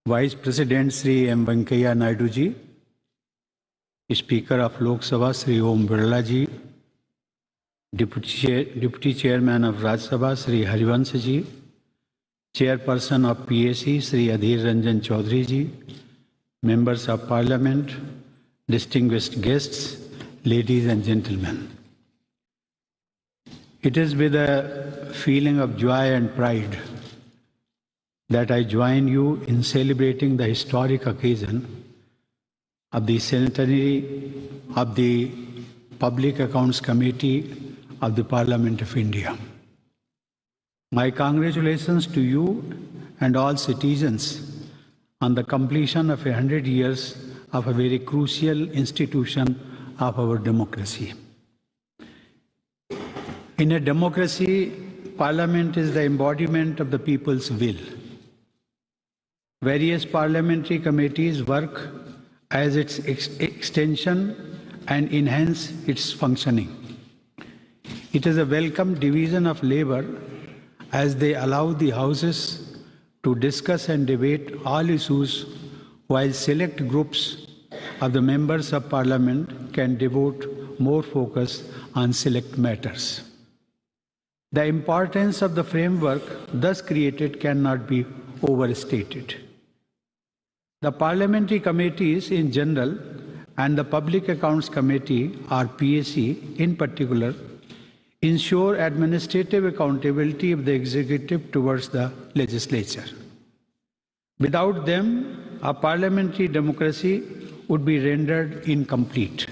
Vice President Sri M. Venkaiah Naidu ji, Speaker of Lok Sabha Sri Om Birla ji, Deputy Chairman of Rajya Sabha Sri Harivansh ji, Chairperson of PAC Sri Adhir Ranjan Chaudhary ji, Members of Parliament, distinguished guests, ladies and gentlemen. It is with a feeling of joy and pride that I join you in celebrating the historic occasion of the centenary of the Public Accounts Committee of the Parliament of India. My congratulations to you and all citizens on the completion of 100 years of a very crucial institution of our democracy. In a democracy, Parliament is the embodiment of the people's will. Various parliamentary committees work as its extension and enhance its functioning. It is a welcome division of labor as they allow the houses to discuss and debate all issues, while select groups of the members of Parliament can devote more focus on select matters. The importance of the framework thus created cannot be overstated. The parliamentary committees in general and the Public Accounts Committee, or PAC in particular, ensure administrative accountability of the executive towards the legislature. Without them, a parliamentary democracy would be rendered incomplete.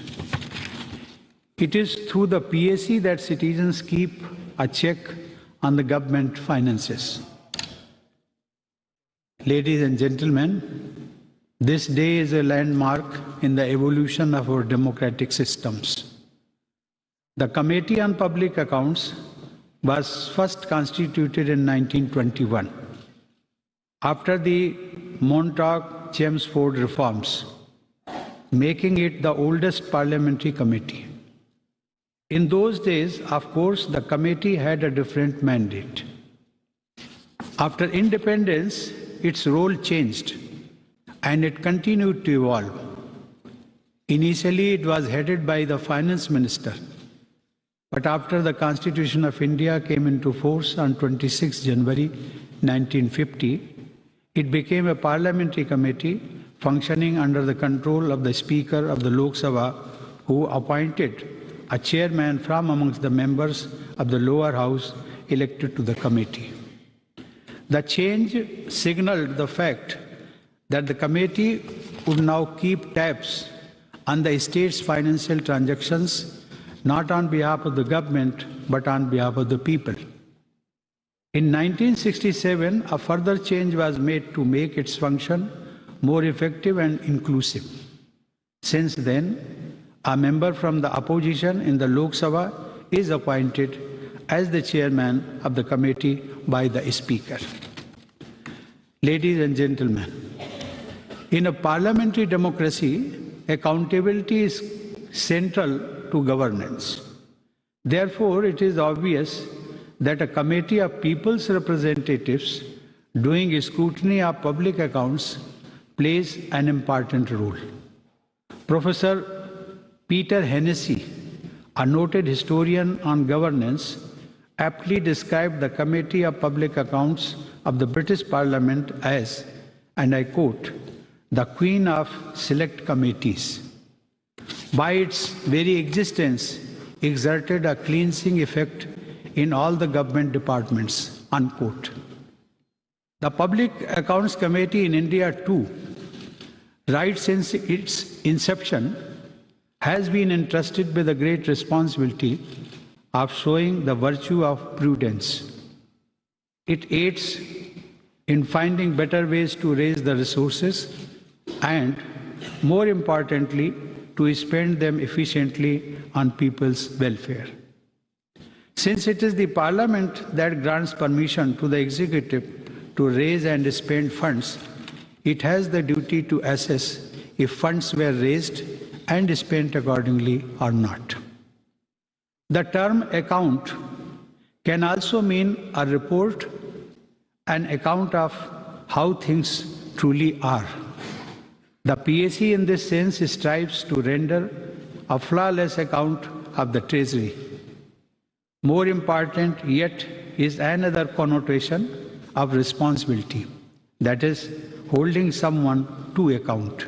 It is through the PAC that citizens keep a check on the government finances. Ladies and gentlemen, this day is a landmark in the evolution of our democratic systems. The Committee on Public Accounts was first constituted in 1921 after the Montauk-Chelmsford reforms, making it the oldest parliamentary committee. In those days, of course, the committee had a different mandate. After independence, its role changed and it continued to evolve. Initially, it was headed by the finance minister, but after the Constitution of India came into force on 26 January 1950, it became a parliamentary committee functioning under the control of the Speaker of the Lok Sabha, who appointed a chairman from amongst the members of the lower house elected to the committee. The change signaled the fact that the committee would now keep tabs on the state's financial transactions, not on behalf of the government, but on behalf of the people. In 1967, a further change was made to make its function more effective and inclusive. Since then, a member from the opposition in the Lok Sabha is appointed as the chairman of the committee by the Speaker. Ladies and gentlemen, in a parliamentary democracy, accountability is central to governance. Therefore, it is obvious that a committee of people's representatives doing scrutiny of public accounts plays an important role. Professor Peter Hennessy, a noted historian on governance, aptly described the Committee of Public Accounts of the British Parliament as, and I quote, the Queen of Select Committees. By its very existence, exerted a cleansing effect in all the government departments, unquote. The Public Accounts Committee in India too, right since its inception, has been entrusted with the great responsibility of showing the virtue of prudence. It aids in finding better ways to raise the resources and, more importantly, to spend them efficiently on people's welfare. Since it is the Parliament that grants permission to the executive to raise and spend funds, it has the duty to assess if funds were raised and spent accordingly or not. The term account can also mean a report, an account of how things truly are. The PAC in this sense strives to render a flawless account of the Treasury. More important yet is another connotation of responsibility, that is, holding someone to account.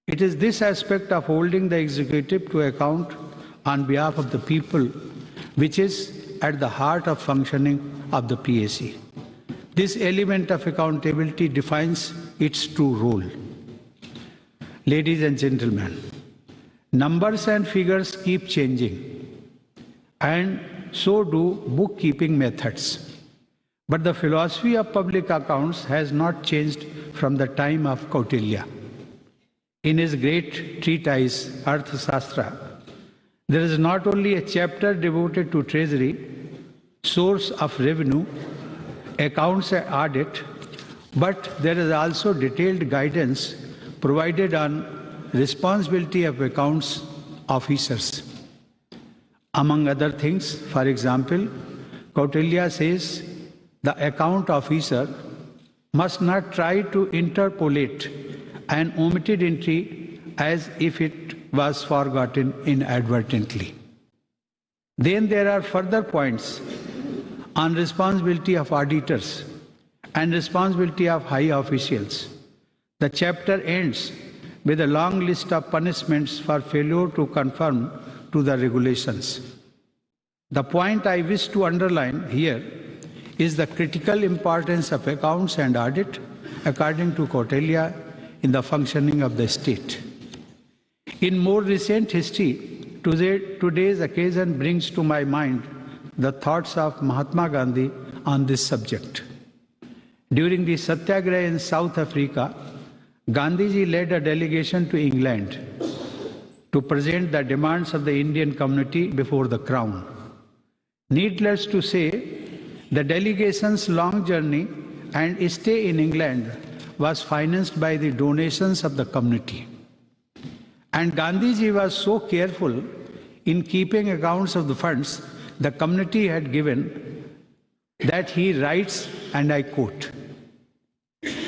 It is this aspect of holding the executive to account on behalf of the people which is at the heart of functioning of the PAC. This element of accountability defines its true role. Ladies and gentlemen, numbers and figures keep changing, and so do bookkeeping methods. But the philosophy of public accounts has not changed from the time of Kautilya. In his great treatise, Arthashastra, there is not only a chapter devoted to treasury, source of revenue, accounts and audit, but there is also detailed guidance provided on responsibility of accounts officers. Among other things, for example, Kautilya says the account officer must not try to interpolate an omitted entry as if it was forgotten inadvertently. Then there are further points on responsibility of auditors and responsibility of high officials. The chapter ends with a long list of punishments for failure to conform to the regulations. The point I wish to underline here is the critical importance of accounts and audit, according to Kautilya, in the functioning of the state. In more recent history, today's occasion brings to my mind the thoughts of Mahatma Gandhi on this subject. During the Satyagraha in South Africa, Gandhiji led a delegation to England to present the demands of the Indian community before the Crown. Needless to say, the delegation's long journey and stay in England was financed by the donations of the community. And Gandhiji was so careful in keeping accounts of the funds the community had given that he writes, and I quote,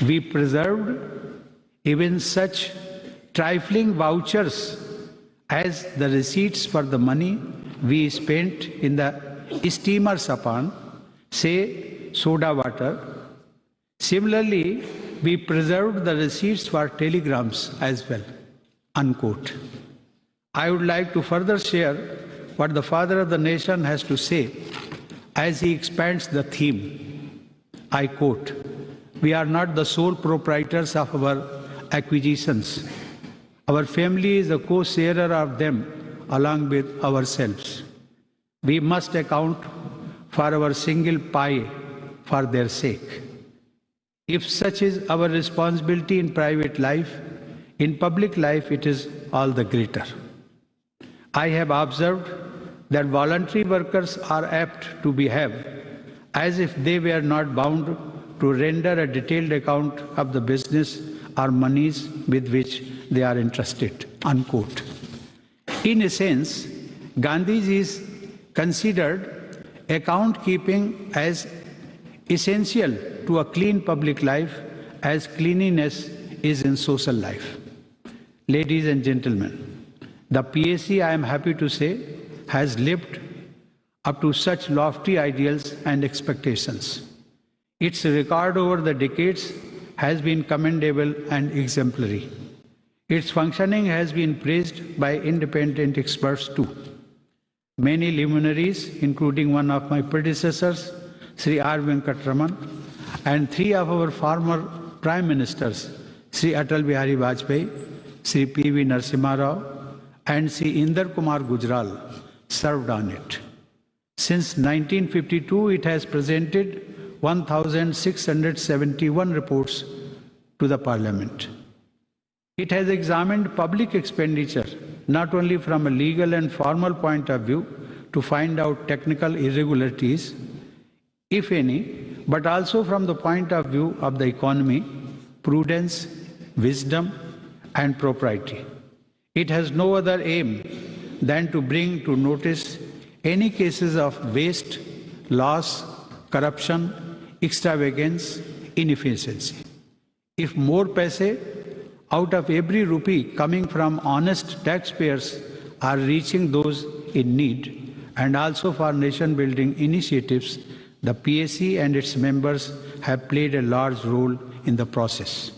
"We preserved even such trifling vouchers as the receipts for the money we spent in the steamers upon, say, soda water. Similarly, we preserved the receipts for telegrams as well." Unquote. I would like to further share what the Father of the Nation has to say as he expands the theme. I quote, "We are not the sole proprietors of our acquisitions. Our family is a co-sharer of them along with ourselves. We must account for our single pie for their sake. If such is our responsibility in private life, in public life it is all the greater. I have observed that voluntary workers are apt to behave as if they were not bound to render a detailed account of the business or monies with which they are entrusted." Unquote. In a sense, Gandhiji's considered account keeping as essential to a clean public life as cleanliness is in social life. Ladies and gentlemen, the PAC, I am happy to say, has lived up to such lofty ideals and expectations. Its record over the decades has been commendable and exemplary. Its functioning has been praised by independent experts too. Many luminaries, including one of my predecessors, Sri R. Venkataraman, and three of our former Prime Ministers, Sri Atal Bihari Vajpayee, Sri P.V. Narasimha Rao, and Sri Inder Kumar Gujral, served on it. Since 1952, it has presented 1,671 reports to the Parliament. It has examined public expenditure not only from a legal and formal point of view to find out technical irregularities, if any, but also from the point of view of the economy, prudence, wisdom, and propriety. It has no other aim than to bring to notice any cases of waste, loss, corruption, extravagance, inefficiency. If more paise out of every rupee coming from honest taxpayers are reaching those in need, and also for nation-building initiatives, the PAC and its members have played a large role in the process.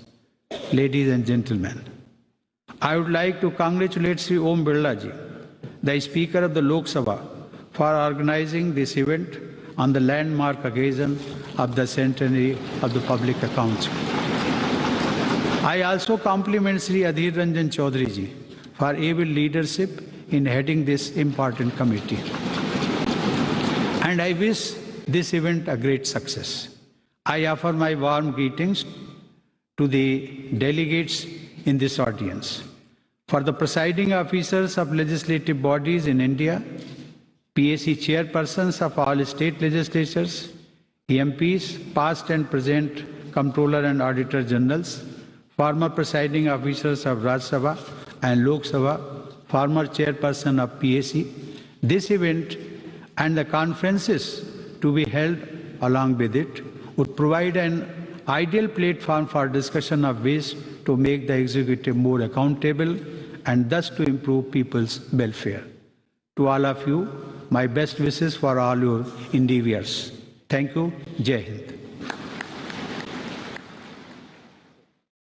Ladies and gentlemen, I would like to congratulate Sri Om Birla ji, the Speaker of the Lok Sabha, for organizing this event on the landmark occasion of the centenary of the Public Accounts. I also compliment Sri Adhir Ranjan Chaudhary ji for able leadership in heading this important committee. And I wish this event a great success. I offer my warm greetings to the delegates in this audience. For the presiding officers of legislative bodies in India, PAC chairpersons of all state legislatures, MPs, past and present Comptroller and Auditor Generals, former presiding officers of Rajya Sabha and Lok Sabha, former chairperson of PAC, this event and the conferences to be held along with it would provide an ideal platform for discussion of ways to make the executive more accountable and thus to improve people's welfare. To all of you, my best wishes for all your endeavors. Thank you. Jai Hind.